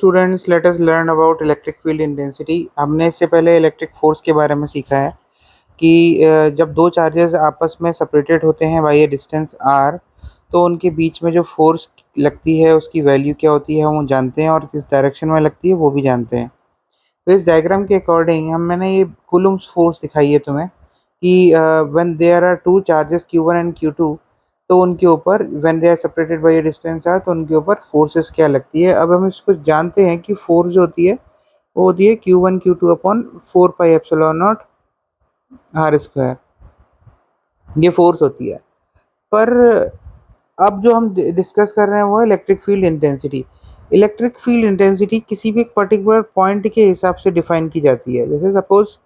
Students let us learn about electric field intensity. हमने इससे पहले इलेक्ट्रिक फोर्स के बारे में सीखा है कि जब दो चार्जेस आपस में सेपरेटेड होते हैं बाय ए डिस्टेंस r, तो उनके बीच में जो फोर्स लगती है उसकी वैल्यू क्या होती है हम जानते हैं, और किस डायरेक्शन में लगती है वो भी जानते हैं। तो इस डायग्राम के अकॉर्डिंग मैंने ये कूलम्ब्स फोर्स दिखाई है तुम्हें कि when there are two charges q1 and q2, तो उनके ऊपर when they are separated by a distance r, तो उनके ऊपर फोर्सेस क्या लगती है। अब हम इसको जानते हैं कि फोर्स जो होती है वो होती है q1 q2 upon 4 pi epsilon naught r square. ये फोर्स होती है। पर अब जो हम डिस्कस कर रहे हैं वो है electric field intensity. Electric field intensity किसी भी एक पर्टिकुलर पॉइंट के हिसाब से डिफाइन की जाती है। जैसे सपोज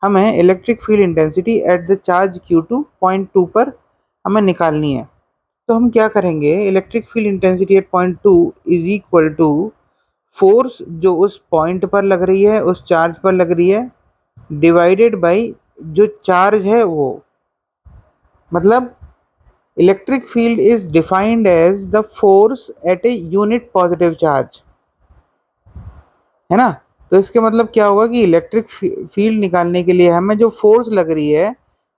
हमें electric field intensity at the charge Q2 point 2 पर हमें निकालनी है। तो हम क्या करेंगे, electric field intensity at point 2 is equal to force जो उस पॉइंट पर लग रही है, उस चार्ज पर लग रही है, डिवाइडेड बाय जो चार्ज है वो। मतलब electric field is defined as the force at a unit positive charge, है ना। तो इसके मतलब क्या होगा कि इलेक्ट्रिक फील्ड निकालने के लिए हमें जो फोर्स लग रही है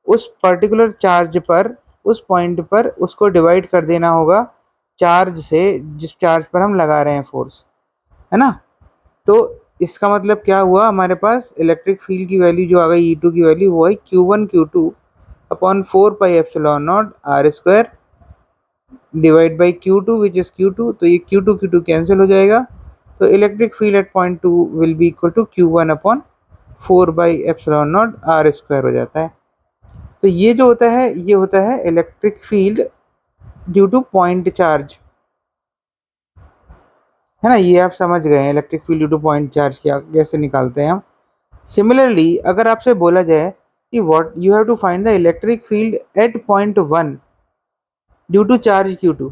उस पर्टिकुलर चार्ज पर, उस पॉइंट पर, उसको डिवाइड कर देना होगा चार्ज से जिस चार्ज पर हम लगा रहे हैं फोर्स, है ना। तो इसका मतलब क्या हुआ, हमारे पास इलेक्ट्रिक फील्ड की वैल्यू जो आ गई E2 की वैल्यू वो है Q1 Q2 upon 4 pi epsilon naught r square divide by Q2 which is Q2। तो ये Q2 कैंसिल हो जाएगा, तो electric field at point 2 will be equal to Q1 upon 4 by epsilon naught r square हो जाता है। तो ये जो होता है ये होता है electric field due two point charge, है ना। ये आप समझ गए हैं electric field due two point charge क्या कैसे निकालते हैं हम। सिमिलरली अगर आपसे बोला जाए कि what you have to find the electric field at point 1 due to charge Q2,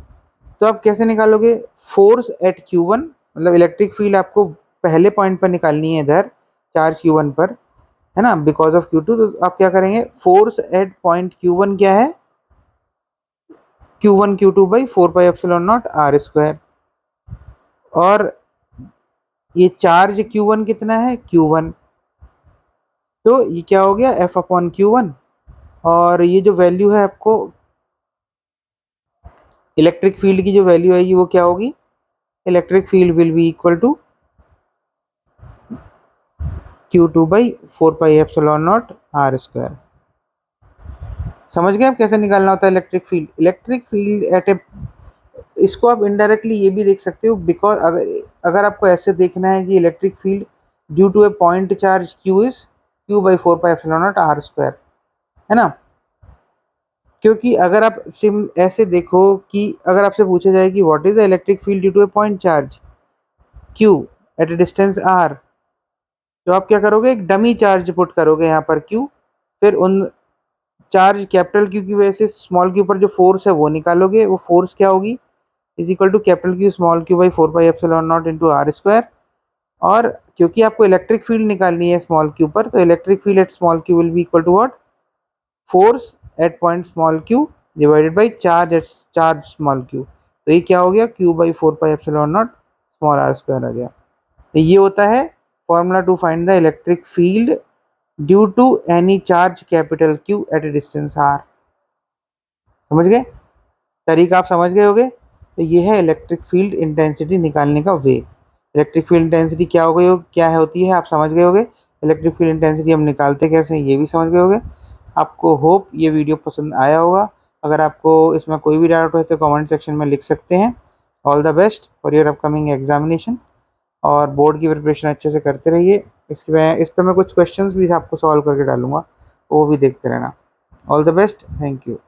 तो आप कैसे निकालोगे। फोर्स एट Q1, मतलब इलेक्ट्रिक फील्ड आपको पहले पॉइंट पर निकालनी है इधर चार्ज Q1 पर, है ना, बिकॉज ऑफ Q2। तो आप क्या करेंगे, फोर्स एट पॉइंट Q1 क्या है, Q1 Q2 by 4 pi epsilon naught r square. और ये चार्ज Q1 कितना है, Q1, तो ये क्या हो गया F अपॉन Q1। और ये जो वैल्यू है आपको इलेक्ट्रिक फील्ड की जो वैल्यू आएगी वो क्या होगी, electric field will be equal to Q2 by 4 pi epsilon naught r square. समझ गए आप कैसे निकालना होता है electric field. Electric field at A, इसको आप इनडायरेक्टली ये भी देख सकते हो, बिकॉज अगर आपको ऐसे देखना है कि electric field due to a point charge Q is Q by 4 pi epsilon naught r square, है ना। क्योंकि अगर आप सिम ऐसे देखो कि अगर आपसे पूछा जाए कि what is the electric field due to a point charge Q at a distance r, तो आप क्या करोगे, एक डमी चार्ज पुट करोगे यहाँ पर Q, फिर उन चार्ज कैपिटल Q की वजह से स्मॉल q पर जो फोर्स है वो निकालोगे। वो फोर्स क्या होगी, is equal to capital Q small q by 4 pi epsilon naught into r square. और क्योंकि आपको इलेक्ट्रिक फील्ड निकालनी है स्मॉल q पर, तो electric field at small q will be equal to what, force at point small q divided by charge at charge small q। तो ये क्या हो गया, q by 4 pi epsilon naught small r square आ गया। तो ये होता है formula to find the electric field due to any charge capital Q at a distance r। समझ गए, तरीका आप समझ गए होगे। तो ये है इलेक्ट्रिक फील्ड इंटेंसिटी निकालने का वे। इलेक्ट्रिक फील्ड इंटेंसिटी क्या हो गई हो, क्या है होती है आप समझ गए होगे। इलेक्ट्रिक फील्ड इंटेंसिटी हम निकालते कैसे हैं ये भी समझ गए होगे। आपको होप ये वीडियो पसंद आया होगा। अगर आपको इसमें कोई भी डाउट हो तो कमेंट सेक्शन में लिख सकते हैं। All the best for your upcoming examination, और बोर्ड की प्रिपरेशन अच्छे से करते रहिए। इस पर मैं कुछ क्वेश्चंस भी आपको सॉल्व करके डालूंगा, वो भी देखते रहना। All the best, thank you.